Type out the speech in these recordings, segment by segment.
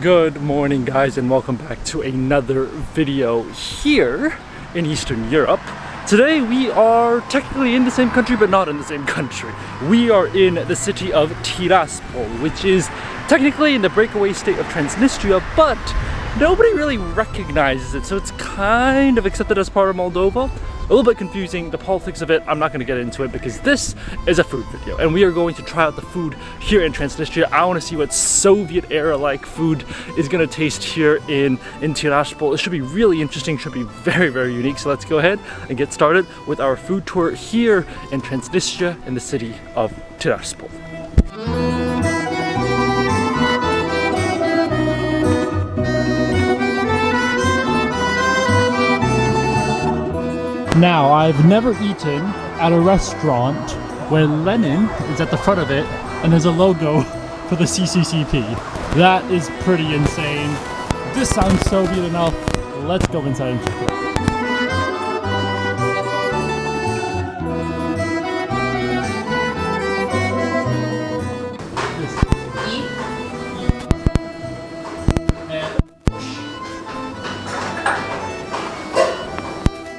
Good morning, guys, and welcome back to another video here in Eastern Europe. Today we are technically in the same country, but not in the same country. We are in the city of Tiraspol, which is technically in the breakaway state of Transnistria, but nobody really recognizes it, so it's kind of accepted as part of Moldova. A little bit confusing, the politics of it, I'm not going to get into it because this is a food video and we are going to try out the food here in Transnistria. I want to see what Soviet era like food is going to taste here in Tiraspol. It should be really interesting, should be very, very unique. So let's go ahead and get started with our food tour here in Transnistria in the city of Tiraspol. Now, I've never eaten at a restaurant where Lenin is at the front of it and there's a logo for the CCCP. That is pretty insane. This sounds Soviet enough. Let's go inside and check it out.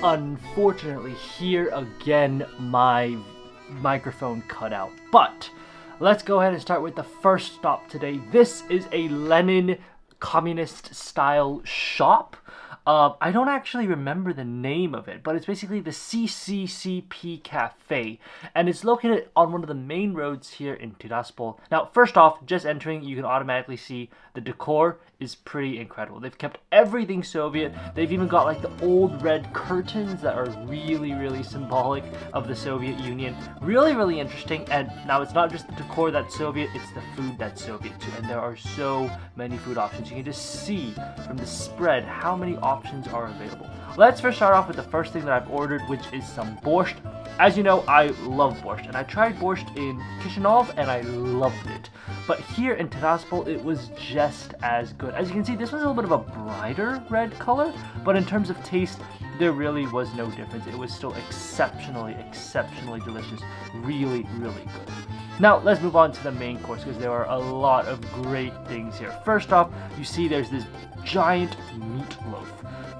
Unfortunately, here again, my microphone cut out. But let's go ahead and start with the first stop today. This is a Lenin communist style shop. I don't actually remember the name of it, but it's basically the CCCP Cafe, and it's located on one of the main roads here in Tiraspol. Now, first off, just entering, you can automatically see the decor is pretty incredible. They've kept everything Soviet. They've even got like the old red curtains that are really, really symbolic of the Soviet Union. Really, really interesting. And now it's not just the decor that's Soviet, it's the food that's Soviet too. And there are so many food options. You can just see from the spread how many options are available. Let's first start off with the first thing that I've ordered, which is some borscht. As you know, I love borscht, and I tried borscht in Chisinau and I loved it. But here in Tiraspol, it was just as good. As you can see, this was a little bit of a brighter red color, but in terms of taste, there really was no difference. It was still exceptionally delicious. Really, really good. Now, let's move on to the main course because there are a lot of great things here. First off, you see there's this giant meatloaf.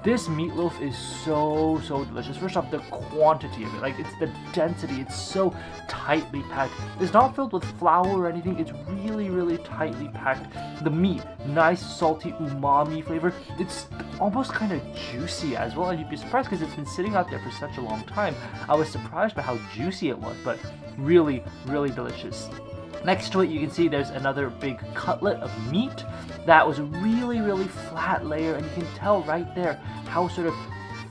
This meatloaf is so delicious. First off, the quantity of it, like it's the density, it's so tightly packed. It's not filled with flour or anything, it's really tightly packed. The meat, nice salty umami flavor. It's almost kind of juicy as well, and you'd be surprised because it's been sitting out there for such a long time. I was surprised by how juicy it was, but really delicious. Next to it, you can see there's another big cutlet of meat that was a really flat layer, and you can tell right there how sort of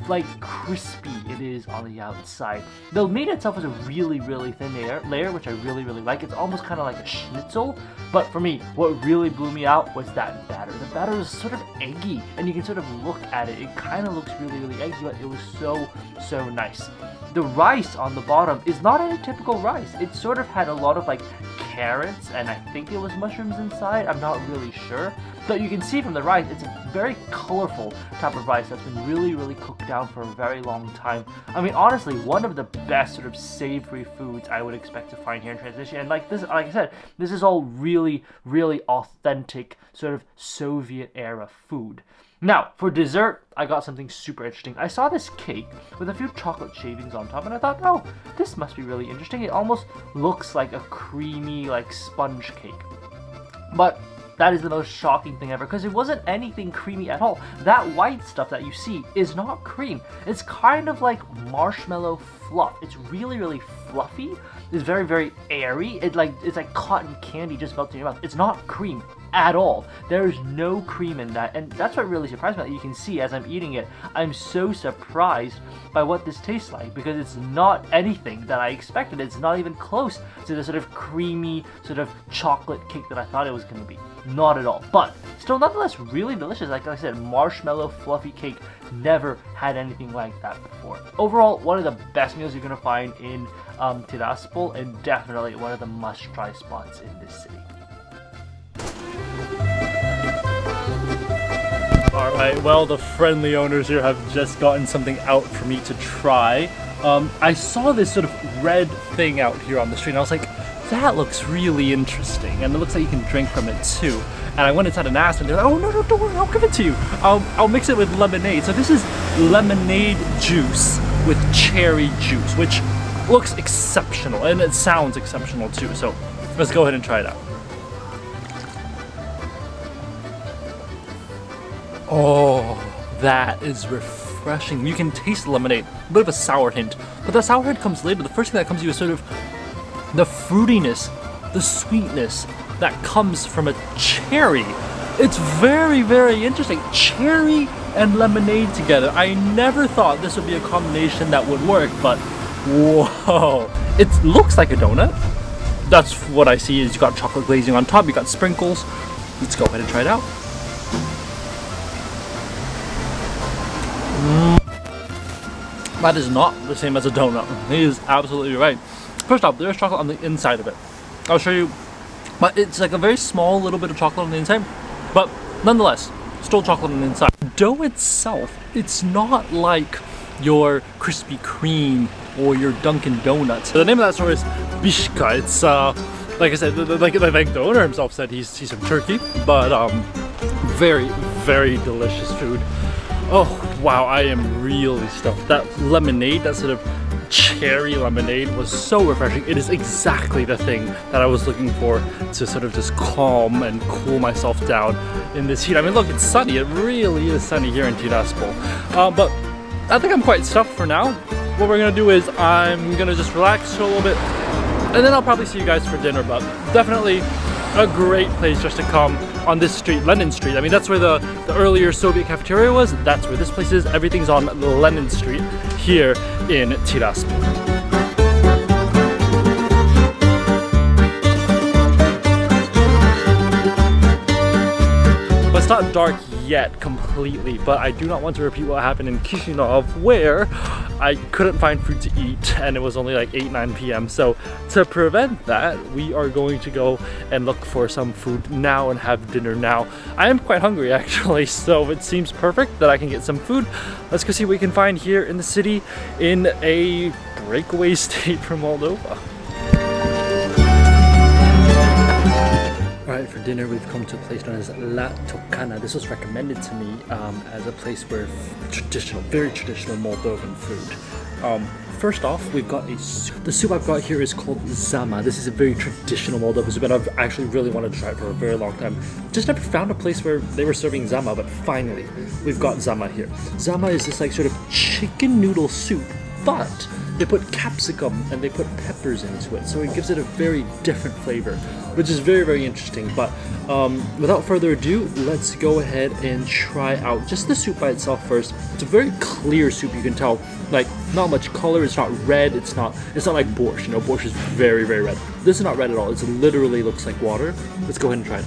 like crispy it is on the outside. The meat itself is a really thin layer, which I really like. It's almost kind of like a schnitzel, but for me, what really blew me out was that batter. The batter was sort of eggy, and you can sort of look at it. It kind of looks really eggy, but it was so nice. The rice on the bottom is not a typical rice. It sort of had a lot of like carrots, and I think it was mushrooms inside. I'm not really sure, but you can see from the rice, it's a very colorful type of rice that's been really cooked down for a very long time. I mean, honestly, one of the best sort of savory foods I would expect to find here in Transnistria. And like I said, this is all really authentic sort of Soviet era food. Now, for dessert, I got something super interesting. I saw this cake with a few chocolate shavings on top, and I thought, oh, this must be really interesting. It almost looks like a creamy, like sponge cake. But that is the most shocking thing ever, because it wasn't anything creamy at all. That white stuff that you see is not cream. It's kind of like marshmallow fluff. It's really fluffy. It's very airy. It's like cotton candy just melting in your mouth. It's not cream at all. There's no cream in that, and that's what really surprised me. That you can see as I'm eating it, I'm so surprised by what this tastes like, because it's not anything that I expected. It's not even close to the sort of creamy sort of chocolate cake that I thought it was going to be. Not at all, but still nonetheless really delicious. Like I said, marshmallow fluffy cake. Never had anything like that before. Overall, one of the best meals you're going to find in Tiraspol, and definitely one of the must-try spots in this city. Alright, well, the friendly owners here have just gotten something out for me to try. I saw this sort of red thing out here on the street, and I was like, that looks really interesting, and it looks like you can drink from it too. And I went inside and asked, and they're like, oh no, don't worry, I'll give it to you. I'll mix it with lemonade. So this is lemonade juice with cherry juice, which looks exceptional, and it sounds exceptional too. So let's go ahead and try it out. Oh, that is refreshing. You can taste the lemonade, a bit of a sour hint, but the sour hint comes later. The first thing that comes to you is sort of the fruitiness, the sweetness that comes from a cherry. It's very, very interesting. Cherry and lemonade together. I never thought this would be a combination that would work, but whoa. It looks like a donut. That's what I see. Is you got chocolate glazing on top, you got sprinkles. Let's go ahead and try it out. That is not the same as a donut. He is absolutely right. First off, there's chocolate on the inside of it. I'll show you, but it's like a very small little bit of chocolate on the inside, but nonetheless, still chocolate on the inside. The dough itself, it's not like your Krispy Kreme or your Dunkin' Donuts. The name of that store is Bishka. It's like I said, like the owner himself said, he's from Turkey, but very, very delicious food. Oh wow, I am really stuffed. That lemonade, that sort of cherry lemonade was so refreshing. It is exactly the thing that I was looking for to sort of just calm and cool myself down in this heat. I mean, look, it's sunny. It really is sunny here in Tiraspol. But I think I'm quite stuffed for now. What we're gonna do is I'm gonna just relax for a little bit, and then I'll probably see you guys for dinner. But definitely a great place just to come on this street, Lenin Street. I mean, that's where the earlier Soviet cafeteria was. That's where this place is. Everything's on Lenin Street here in Tiraspol. Well, it's not dark yet completely, but I do not want to repeat what happened in Chisinau, where I couldn't find food to eat and it was only like 8-9 p.m. So to prevent that, we are going to go and look for some food now and have dinner now. I am quite hungry actually, so it seems perfect that I can get some food. Let's go see what we can find here in the city in a breakaway state from Moldova. Alright, for dinner we've come to a place known as La Tocana. This was recommended to me as a place where traditional, very traditional Moldovan food. First off, we've got a soup. The soup I've got here is called zama. This is a very traditional Moldovan soup, and I've actually really wanted to try it for a very long time. Just never found a place where they were serving zama, but finally, we've got zama here. Zama is this like sort of chicken noodle soup, but they put capsicum and they put peppers into it, so it gives it a very different flavor, which is very, very interesting. But without further ado, let's go ahead and try out just the soup by itself first. It's a very clear soup, you can tell, like not much color. It's not red. It's not like borscht. You know, borscht is very, very red. This is not red at all. It literally looks like water. Let's go ahead and try it.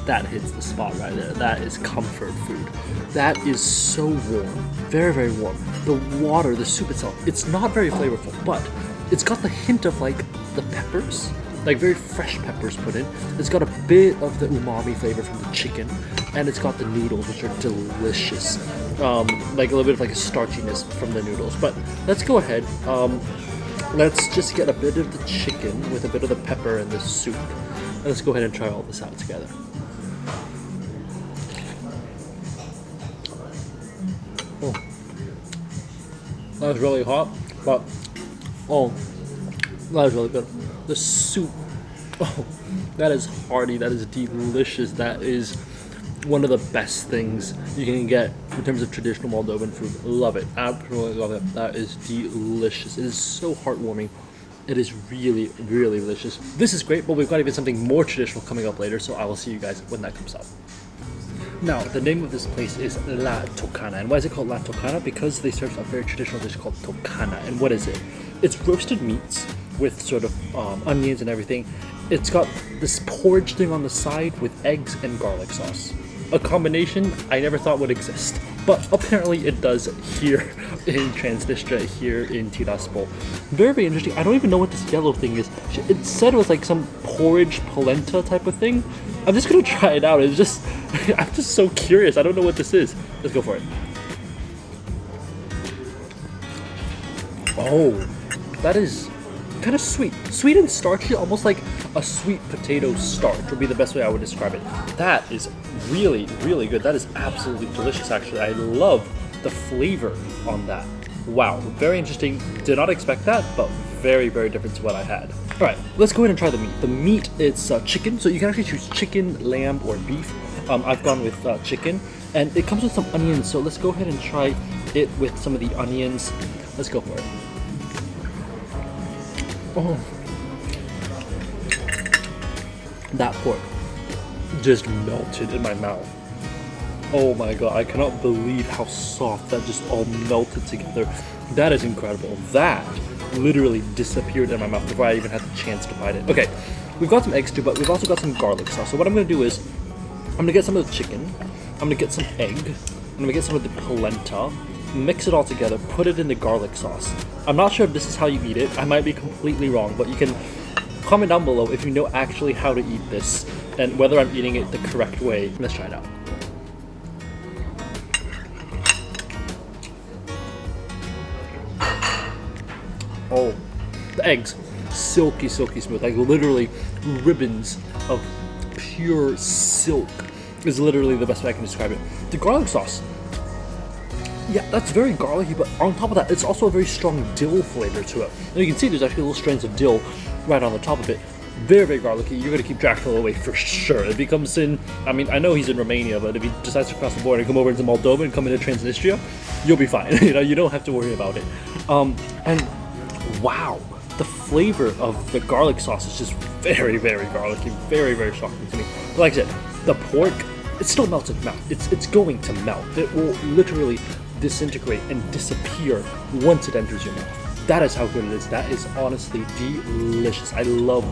That hits the spot right there. That is comfort food. That is so warm. Very, very warm. The water, the soup itself, it's not very flavorful, but it's got the hint of like the peppers, like very fresh peppers put in. It's got a bit of the umami flavor from the chicken, and it's got the noodles, which are delicious. Like a little bit of like a starchiness from the noodles. But let's go ahead. Let's just get a bit of the chicken with a bit of the pepper and the soup. And let's go ahead and try all this out together. Oh, that was really hot, but oh, that was really good. The soup, oh, that is hearty, that is delicious. That is one of the best things you can get in terms of traditional Moldovan food. Love it, absolutely love it. That is delicious. It is so heartwarming. It is really, really delicious. This is great, but we've got even something more traditional coming up later, so I will see you guys when that comes up. Now, the name of this place is La Tocana. And why is it called La Tocana? Because they serve a very traditional dish called tocana. And what is it? It's roasted meats with sort of onions and everything. It's got this porridge thing on the side with eggs and garlic sauce. A combination I never thought would exist, but apparently it does here in Transnistria, here in Tiraspol. Very, very interesting. I don't even know what this yellow thing is. It said it was like some porridge polenta type of thing. I'm just gonna try it out. It's just, I'm just so curious. I don't know what this is. Let's go for it. Oh, that is kind of sweet. Sweet and starchy, almost like a sweet potato starch would be the best way I would describe it. That is really, really good. That is absolutely delicious, actually. I love the flavor on that. Wow, very interesting. Did not expect that, but very, very different to what I had. All right, let's go ahead and try the meat. The meat is chicken, so you can actually choose chicken, lamb, or beef. I've gone with chicken, and it comes with some onions, so let's go ahead and try it with some of the onions. Let's go for it. Oh, that pork just melted in my mouth. Oh my god, I cannot believe how soft that just all melted together. That is incredible. That literally disappeared in my mouth before I even had the chance to bite it. Okay, we've got some eggs too, but we've also got some garlic sauce. So what I'm gonna do is, I'm gonna get some of the chicken, I'm gonna get some egg, I'm gonna get some of the polenta, mix it all together, put it in the garlic sauce. I'm not sure if this is how you eat it. I might be completely wrong, but you can comment down below if you know actually how to eat this and whether I'm eating it the correct way. Let's try it out. Oh, the eggs, silky, silky smooth, like literally ribbons of pure silk is literally the best way I can describe it. The garlic sauce, yeah, that's very garlicky, but on top of that, it's also a very strong dill flavor to it. And you can see there's actually little strands of dill right on the top of it. Very, very garlicky. You're gonna keep Dracula away for sure. If he comes in, I mean, I know he's in Romania, but if he decides to cross the border and come over into Moldova and come into Transnistria, you'll be fine. You know, you don't have to worry about it. And wow, the flavor of the garlic sauce is just very, very garlicky, very, very shocking to me. But like I said, the pork, it still melts in the mouth. It's going to melt. It will literally disintegrate and disappear once it enters your mouth. That is how good it is. That is honestly delicious. I love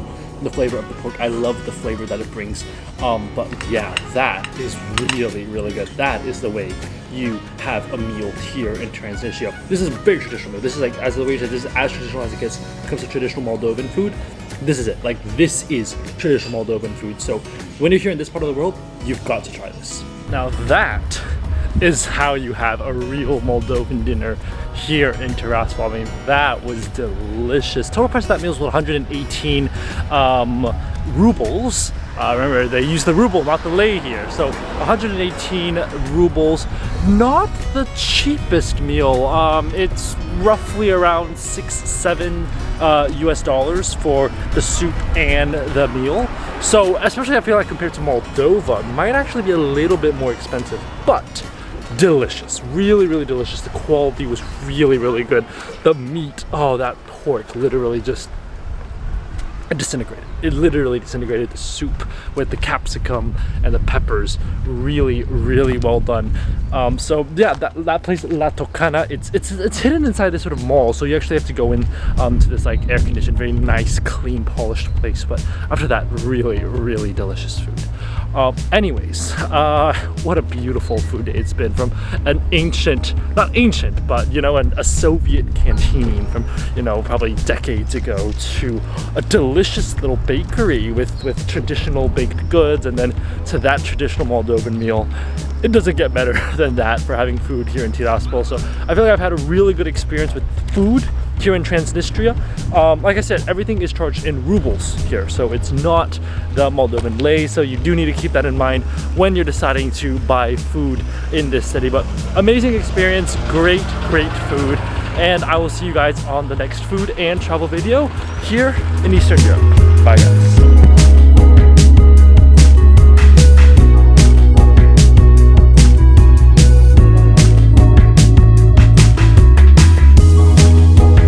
the flavor of the pork. I love the flavor that it brings. But yeah, that is really, really good. That is the way you have a meal here in Transnistria. This is very traditional. This is like, as the way this is as traditional as it gets when it comes to traditional Moldovan food. This is it. Like, this is traditional Moldovan food. So when you're here in this part of the world, you've got to try this. Now that is how you have a real Moldovan dinner here in Tiraspol. I mean, that was delicious. Total price of that meal was 118 rubles. Remember, they use the ruble, not the lei here. So 118 rubles, not the cheapest meal. It's roughly around $6-7 US for the soup and the meal. So especially I feel like compared to Moldova, it might actually be a little bit more expensive, but delicious. Really, really delicious. The quality was really, really good. The meat, oh, that pork literally just disintegrated. It literally disintegrated. The soup with the capsicum and the peppers, really, really well done. So yeah, that place, La Tocana, it's hidden inside this sort of mall, so you actually have to go in to this like air-conditioned, very nice, clean, polished place. But after that, really, really delicious food. Anyways, what a beautiful food it's been, from an ancient, not ancient, but you know, a Soviet canteen from, you know, probably decades ago, to a delicious little bakery with traditional baked goods, and then to that traditional Moldovan meal. It doesn't get better than that for having food here in Tiraspol. So I feel like I've had a really good experience with food here in Transnistria. Like I said, everything is charged in rubles here, so it's not the Moldovan lei, so you do need to keep that in mind when you're deciding to buy food in this city. But amazing experience, great food, and I will see you guys on the next food and travel video here in Eastern Europe. Bye guys.